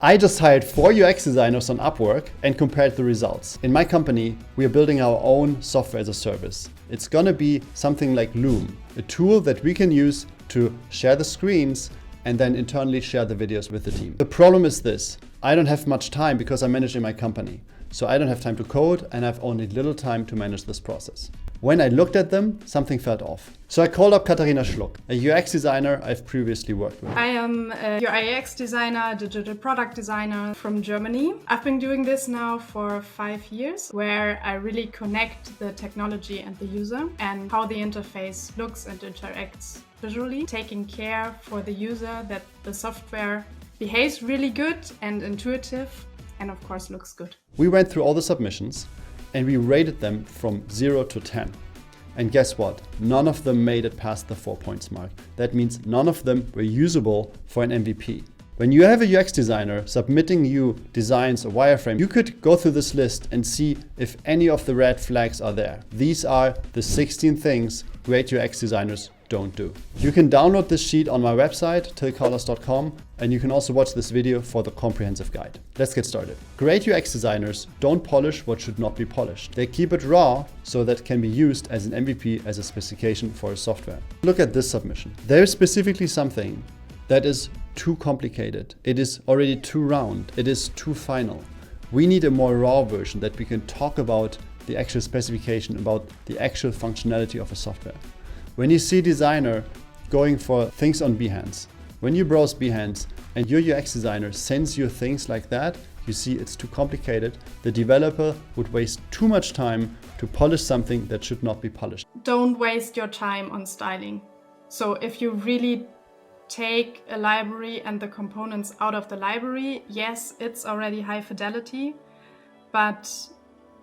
I just hired 4 UX designers on Upwork and compared the results. In my company, we are building our own software as a service. It's gonna be something like Loom, a tool that we can use to share the screens and then internally share the videos with the team. The problem is this: I don't have much time because I'm managing my company. So I don't have time to code and I have only little time to manage this process. When I looked at them, something felt off. So I called up Katharina Schluck, a UX designer I've previously worked with. I am a UX designer, digital product designer from Germany. I've been doing this now for 5 years, where I really connect the technology and the user and how the interface looks and interacts visually, taking care for the user that the software behaves really good and intuitive and of course looks good. We went through all the submissions and we rated them from 0 to 10. And guess what? None of them made it past the 4 points mark. That means none of them were usable for an MVP. When you have a UX designer submitting you designs or wireframe, you could go through this list and see if any of the red flags are there. These are the 16 things great UX designers don't do. You can download this sheet on my website, tillcarlos.com, and you can also watch this video for the comprehensive guide. Let's get started. Great UX designers don't polish what should not be polished. They keep it raw so that it can be used as an MVP, as a specification for a software. Look at this submission. There is specifically something that is too complicated. It is already too round. It is too final. We need a more raw version that we can talk about the actual specification, about the actual functionality of a software. When you see designer going for things on Behance, when you browse Behance and your UX designer sends you things like that, you see it's too complicated. The developer would waste too much time to polish something that should not be polished. Don't waste your time on styling. So if you really take a library and the components out of the library, yes, it's already high fidelity, but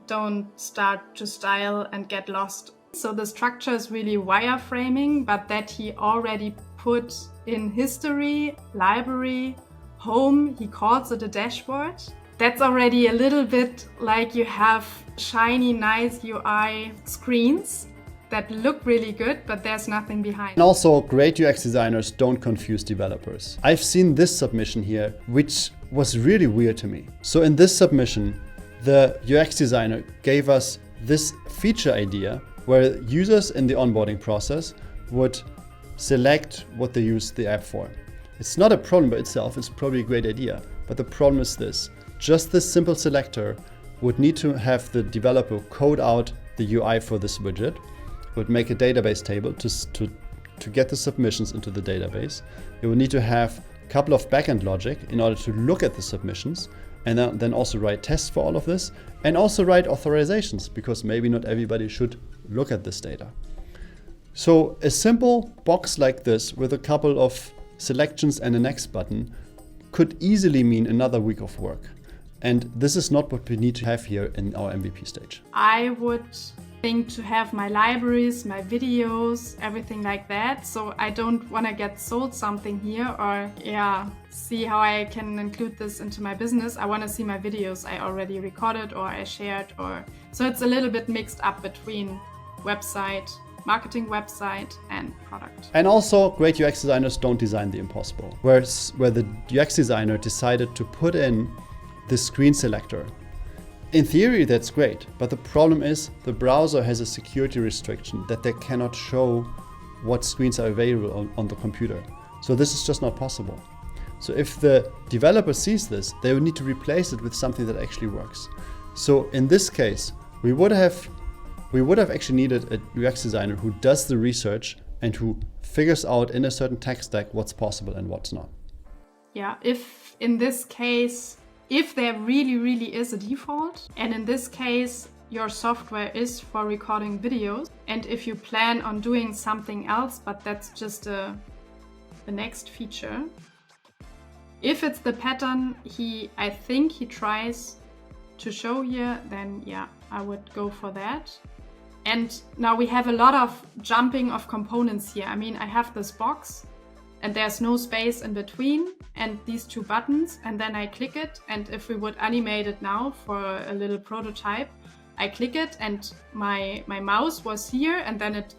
don't start to style and get lost. So the structure is really wireframing, but that he already put in history, library, home, he calls it a dashboard. That's already a little bit like you have shiny, nice UI screens that look really good, but there's nothing behind. And also, great UX designers don't confuse developers. I've seen this submission here, which was really weird to me. So in this submission, the UX designer gave us this feature idea where users in the onboarding process would select what they use the app for. It's not a problem by itself, it's probably a great idea, but the problem is this: just this simple selector would need to have the developer code out the UI for this widget, would make a database table to get the submissions into the database. It would need to have a couple of backend logic in order to look at the submissions, and then also write tests for all of this, and also write authorizations, because maybe not everybody should look at this data. So a simple box like this with a couple of selections and a next button could easily mean another week of work. And this is not what we need to have here in our MVP stage. I would think to have my libraries, my videos, everything like that. So I don't want to get sold something here or see how I can include this into my business. I want to see my videos I already recorded or I shared, so it's a little bit mixed up between website, marketing website and product. And also, great UX designers don't design the impossible. Where the UX designer decided to put in the screen selector. In theory, that's great, but the problem is the browser has a security restriction that they cannot show what screens are available on the computer. So this is just not possible. So if the developer sees this, they would need to replace it with something that actually works. So in this case, we would have actually needed a UX designer who does the research and who figures out in a certain tech stack what's possible and what's not. Yeah, if in this case, if there really is a default, and in this case your software is for recording videos, and if you plan on doing something else, but that's just the next feature, if it's the pattern I think he tries to show here, then yeah, I would go for that. And now we have a lot of jumping of components here. I mean, I have this box and there's no space in between and these 2 buttons, and then I click it, and if we would animate it now for a little prototype, I click it and my mouse was here and then it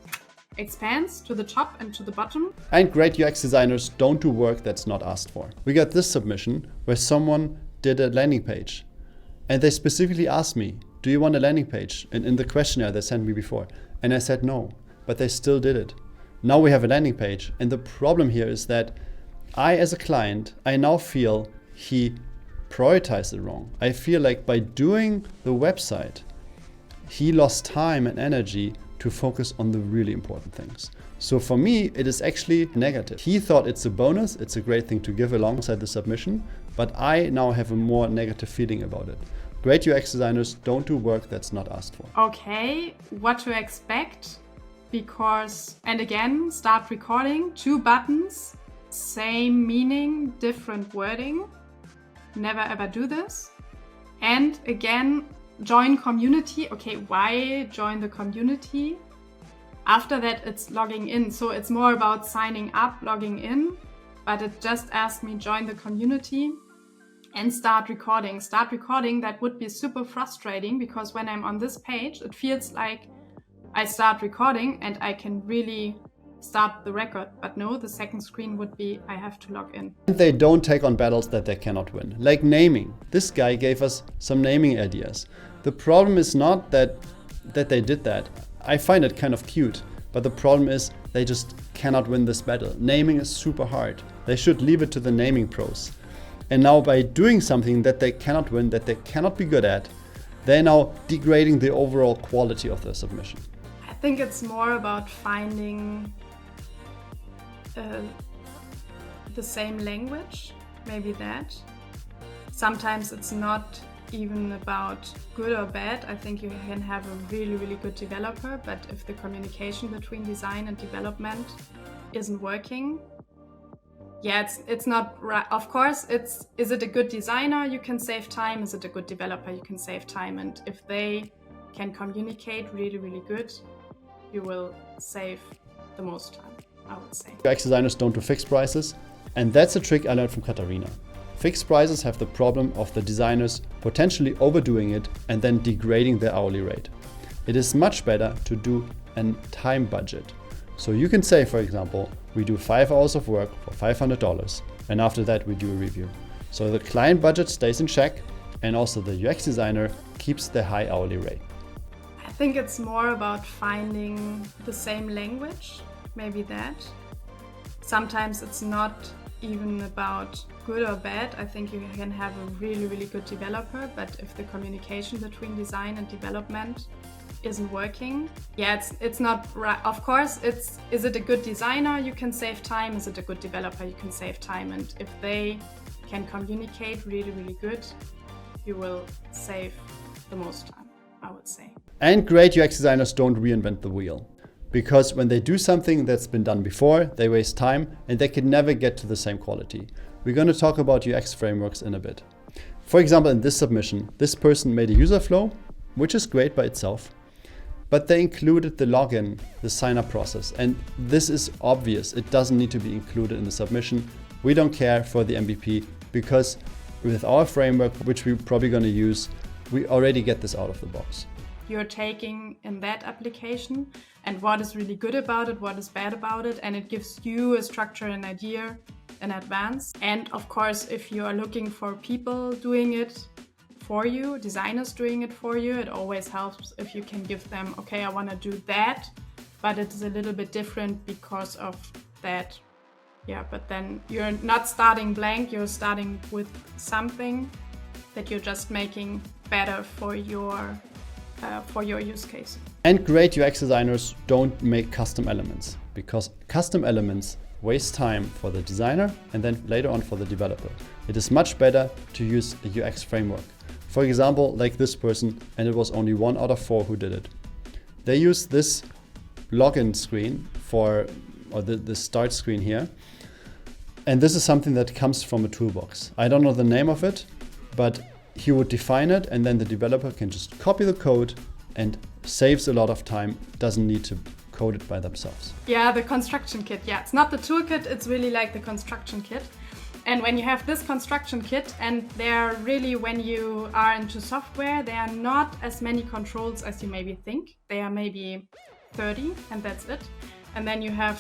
expands to the top and to the bottom. And great UX designers don't do work that's not asked for. We got this submission where someone did a landing page and they specifically asked me, do you want a landing page? And in the questionnaire they sent me before. And I said no, but they still did it. Now we have a landing page. And the problem here is that I, as a client, I now feel he prioritized it wrong. I feel like by doing the website, he lost time and energy to focus on the really important things. So for me, it is actually negative. He thought it's a bonus, it's a great thing to give alongside the submission, but I now have a more negative feeling about it. Great UX designers don't do work that's not asked for. Okay, what to expect? Because, and again, start recording, 2 buttons, same meaning, different wording. Never ever do this. And again, join community. Okay, why join the community? After that, it's logging in. So it's more about signing up, logging in, but it just asked me join the community and start recording. Start recording, that would be super frustrating because when I'm on this page, it feels like I start recording and I can really start the record. But no, the second screen would be I have to log in. They don't take on battles that they cannot win. Like naming. This guy gave us some naming ideas. The problem is not that they did that. I find it kind of cute, but the problem is they just cannot win this battle. Naming is super hard. They should leave it to the naming pros. And now by doing something that they cannot win, that they cannot be good at, they're now degrading the overall quality of their submission. I think it's more about finding the same language, maybe that. Sometimes it's not even about good or bad. I think you can have a really, really good developer, but if the communication between design and development isn't working, yeah, it's not right. Of course, is it a good designer? You can save time. Is it a good developer? You can save time. And if they can communicate really, really good, you will save the most time, I would say. UX designers don't do fixed prices, and that's a trick I learned from Katharina. Fixed prices have the problem of the designers potentially overdoing it and then degrading their hourly rate. It is much better to do a time budget. So you can say, for example, we do 5 hours of work for $500, and after that we do a review. So the client budget stays in check, and also the UX designer keeps the high hourly rate. I think it's more about finding the same language, maybe that. Sometimes it's not even about good or bad. I think you can have a really, really good developer, but if the communication between design and development isn't working, yeah, it's not right. Of course, is it a good designer? You can save time. Is it a good developer? You can save time. And if they can communicate really, really good, you will save the most time, I would say. And great UX designers don't reinvent the wheel. Because when they do something that's been done before, they waste time and they can never get to the same quality. We're going to talk about UX frameworks in a bit. For example, in this submission, this person made a user flow, which is great by itself, but they included the login, the sign-up process. And this is obvious. It doesn't need to be included in the submission. We don't care for the MVP because with our framework, which we're probably going to use, we already get this out of the box. You're taking in that application and what is really good about it, what is bad about it, and it gives you a structure and idea in advance. And of course, if you are looking for people doing it for you, designers doing it for you, it always helps if you can give them, okay, I want to do that, but it's a little bit different because of that. Yeah, but then you're not starting blank, you're starting with something that you're just making better for your use case. And great UX designers don't make custom elements because custom elements waste time for the designer and then later on for the developer. It is much better to use a UX framework. For example, like this person, and it was only 1 out of 4 who did it. They used this login screen or the start screen here. And this is something that comes from a toolbox. I don't know the name of it, but he would define it and then the developer can just copy the code and saves a lot of time, doesn't need to code it by themselves. Yeah, the construction kit. Yeah, it's not the toolkit, it's really like the construction kit. And when you have this construction kit, and they're really, when you are into software, there are not as many controls as you maybe think. They are maybe 30 and that's it. and then you have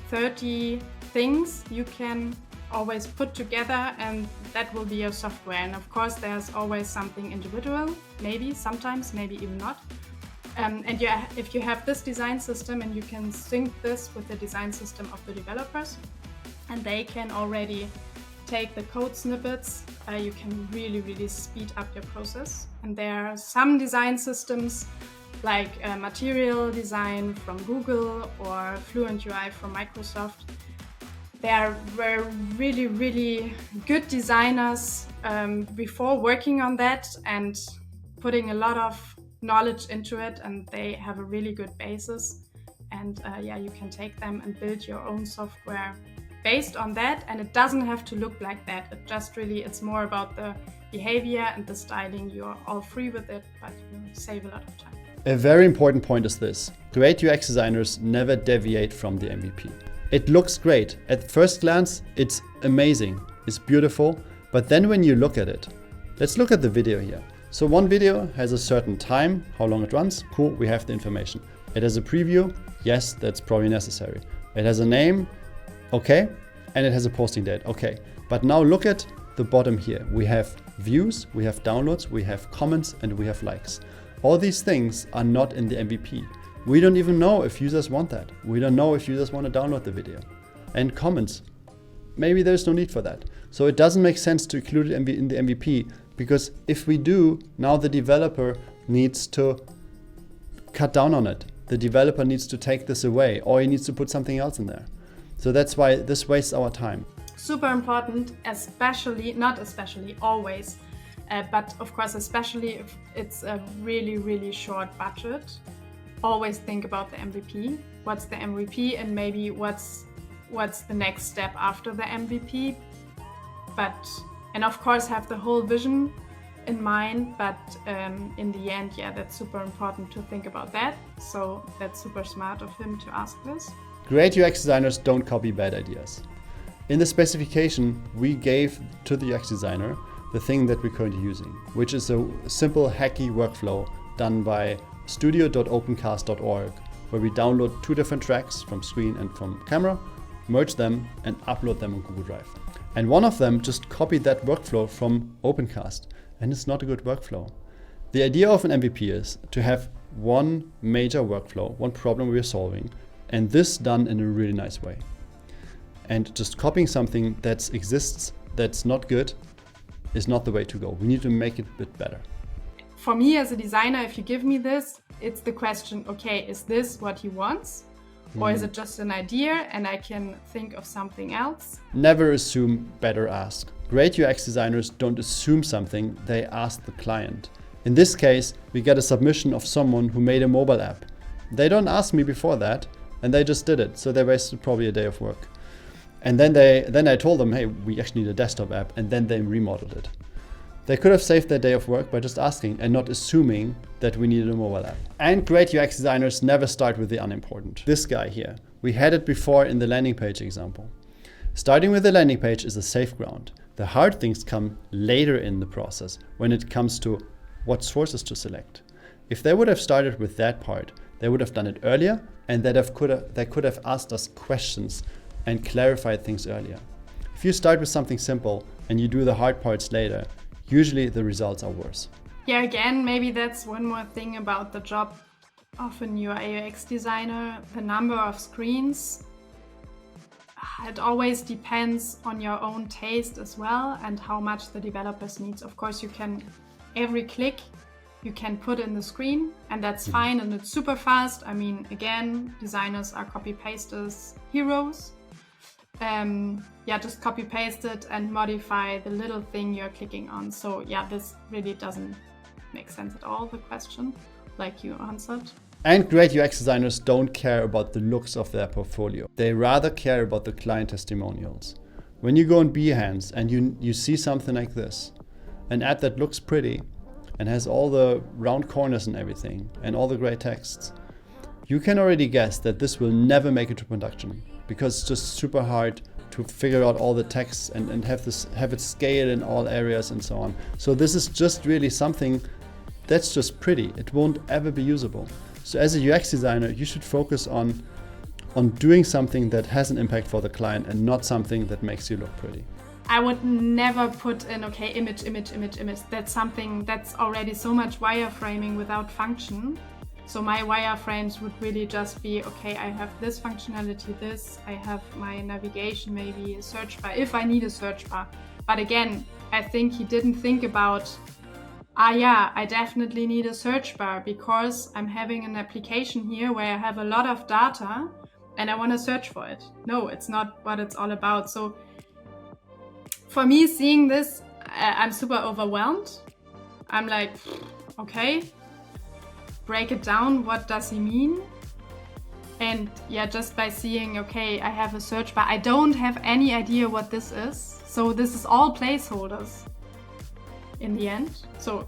30 things you can always put together, and that will be your software. And of course, there's always something individual, maybe, sometimes, maybe even not. And yeah, if you have this design system and you can sync this with the design system of the developers, and they can already take the code snippets, you can really speed up your process. And there are some design systems like Material Design from Google or Fluent UI from Microsoft. There were really good designers before working on that and putting a lot of knowledge into it, and they have a really good basis. And yeah, you can take them and build your own software based on that, and it doesn't have to look like that. It just really, it's more about the behavior and the styling. You're all free with it, but you save a lot of time. A very important point is this: great UX designers never deviate from the MVP. It looks great. At first glance, it's amazing, it's beautiful, but then when you look at it, let's look at the video here. So one video has a certain time, how long it runs, cool, we have the information. It has a preview, yes, that's probably necessary. It has a name, okay, and it has a posting date, okay. But now look at the bottom here. We have views, we have downloads, we have comments, and we have likes. All these things are not in the MVP. We don't even know if users want that. We don't know if users want to download the video. And comments, maybe there's no need for that. So it doesn't make sense to include it in the MVP, because if we do, now the developer needs to cut down on it. The developer needs to take this away, or he needs to put something else in there. So that's why this wastes our time. Super important, especially, not especially, always, but of course, especially if it's a really short budget. Always think about the MVP. What's the MVP, and maybe what's the next step after the MVP? And of course, have the whole vision in mind, but in the end, yeah, that's super important to think about that. So that's super smart of him to ask this. Great UX designers don't copy bad ideas. In the specification, we gave to the UX designer the thing that we're currently using, which is a simple hacky workflow done by studio.opencast.org, where we download 2 different tracks from screen and from camera, merge them, and upload them on Google Drive. And one of them just copied that workflow from Opencast, and it's not a good workflow. The idea of an MVP is to have one major workflow, one problem we're solving, and this done in a really nice way. And just copying something that exists that's not good is not the way to go. We need to make it a bit better. For me as a designer, if you give me this, it's the question, okay, is this what he wants? Or is it just an idea and I can think of something else? Never assume, better ask. Great UX designers don't assume something, they ask the client. In this case, we get a submission of someone who made a mobile app. They don't ask me before that, and they just did it, so they wasted probably a day of work. And then I told them, hey, we actually need a desktop app, and then they remodeled it. They could have saved their day of work by just asking and not assuming that we needed a mobile app. And great UX designers never start with the unimportant. This guy here, we had it before in the landing page example. Starting with the landing page is a safe ground. The hard things come later in the process when it comes to what sources to select. If they would have started with that part, they would have done it earlier, and they could have asked us questions and clarified things earlier. If you start with something simple and you do the hard parts later, usually the results are worse. Yeah, again, maybe that's one more thing about the job of an UI UX designer, the number of screens. It always depends on your own taste as well and how much the developers needs. Of course, you can, every click you can put in the screen, and that's fine, and it's super fast. I mean, again, designers are copy-pasters heroes. Yeah, just copy paste it and modify the little thing you're clicking on. So yeah, this really doesn't make sense at all, the question, like you answered. And great UX designers don't care about the looks of their portfolio. They rather care about the client testimonials. When you go on Behance and you see something like this, an ad that looks pretty and has all the round corners and everything and all the great texts, you can already guess that this will never make it to production, because it's just super hard to figure out all the texts and have it scale in all areas and so on. So this is just really something that's just pretty. It won't ever be usable. So as a UX designer, you should focus on on doing something that has an impact for the client and not something that makes you look pretty. I would never put in, okay, image. That's something that's already so much wireframing without function. So my wireframes would really just be, okay, I have this functionality, I have my navigation, maybe a search bar, if I need a search bar. But again, I think he didn't think about, I definitely need a search bar because I'm having an application here where I have a lot of data and I want to search for it. No, it's not what it's all about. So for me, seeing this, I'm super overwhelmed. I'm like, okay, break it down. What does he mean? And yeah, just by seeing, okay, I have a search bar. I don't have any idea what this is. So this is all placeholders in the end. So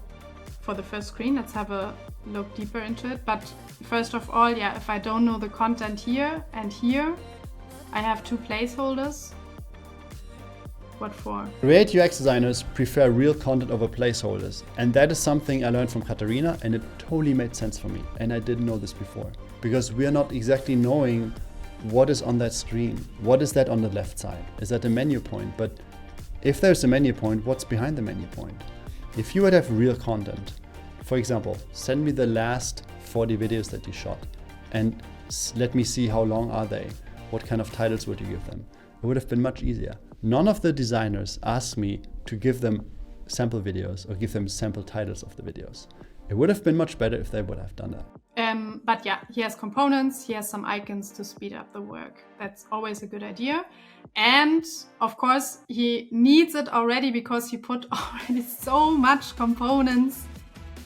for the first screen, let's have a look deeper into it. But first of all, yeah, if I don't know the content here and here, I have 2 placeholders. What for? Great UX designers prefer real content over placeholders. And that is something I learned from Katharina, and it totally made sense for me. And I didn't know this before. Because we are not exactly knowing what is on that screen. What is that on the left side? Is that a menu point? But if there's a menu point, what's behind the menu point? If you would have real content, for example, send me the last 40 videos that you shot and let me see how long are they? What kind of titles would you give them? It would have been much easier. None of the designers asked me to give them sample videos or give them sample titles of the videos. It would have been much better if they would have done that. But yeah, he has components, he has some icons to speed up the work. That's always a good idea. And of course, he needs it already because he put already so much components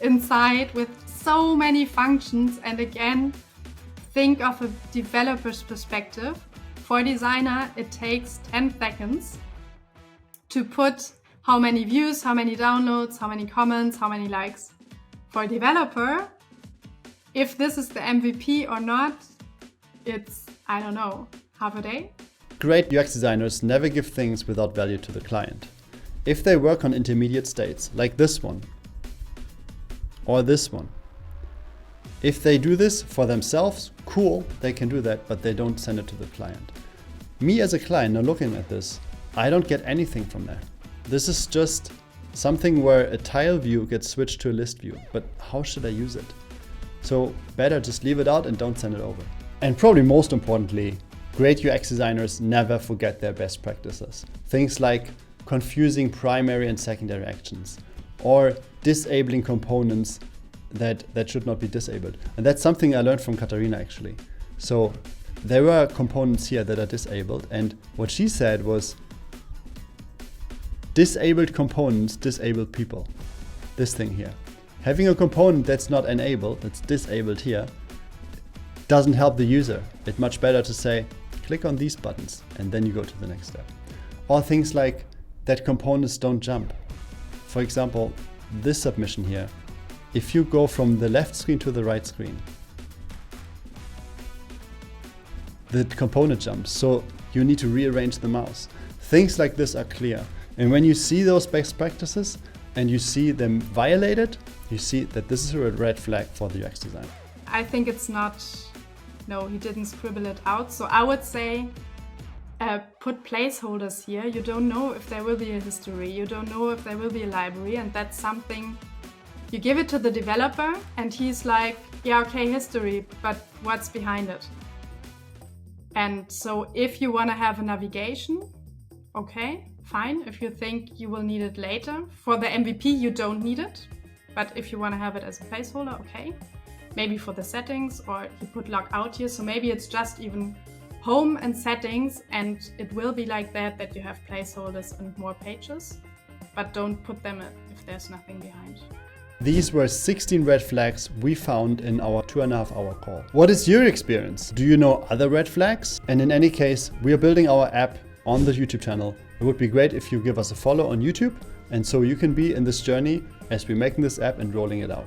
inside with so many functions. And again, think of a developer's perspective. For a designer, it takes 10 seconds to put how many views, how many downloads, how many comments, how many likes. For a developer, if this is the MVP or not, it's, I don't know, half a day. Great UX designers never give things without value to the client. If they work on intermediate states, like this one, or this one, if they do this for themselves, cool, they can do that, but they don't send it to the client. Me as a client, now looking at this, I don't get anything from there. This is just something where a tile view gets switched to a list view, but how should I use it? So better just leave it out and don't send it over. And probably most importantly, great UX designers never forget their best practices. Things like confusing primary and secondary actions, or disabling components that should not be disabled. And that's something I learned from Katharina actually. So there were components here that are disabled, and what she said was, disabled components disable people. This thing here. Having a component that's not enabled, that's disabled here, doesn't help the user. It's much better to say, click on these buttons, and then you go to the next step. Or things like that components don't jump. For example, this submission here, if you go from the left screen to the right screen, the component jumps, so you need to rearrange the mouse. Things like this are clear. And when you see those best practices and you see them violated, you see that this is a red flag for the UX design. I think it's not, no, he didn't scribble it out. So I would say put placeholders here. You don't know if there will be a history. You don't know if there will be a library. And that's something you give it to the developer and he's like, yeah, okay, history, but what's behind it? And so if you want to have a navigation, okay, fine. If you think you will need it later. For the MVP, you don't need it. But if you want to have it as a placeholder, okay. Maybe for the settings, or you put log out here. So maybe it's just even home and settings, and it will be like that you have placeholders and more pages. But don't put them if there's nothing behind. These were 16 red flags we found in our 2.5-hour call. What is your experience? Do you know other red flags? And in any case, we are building our app on the YouTube channel. It would be great if you give us a follow on YouTube, and so you can be in this journey as we're making this app and rolling it out.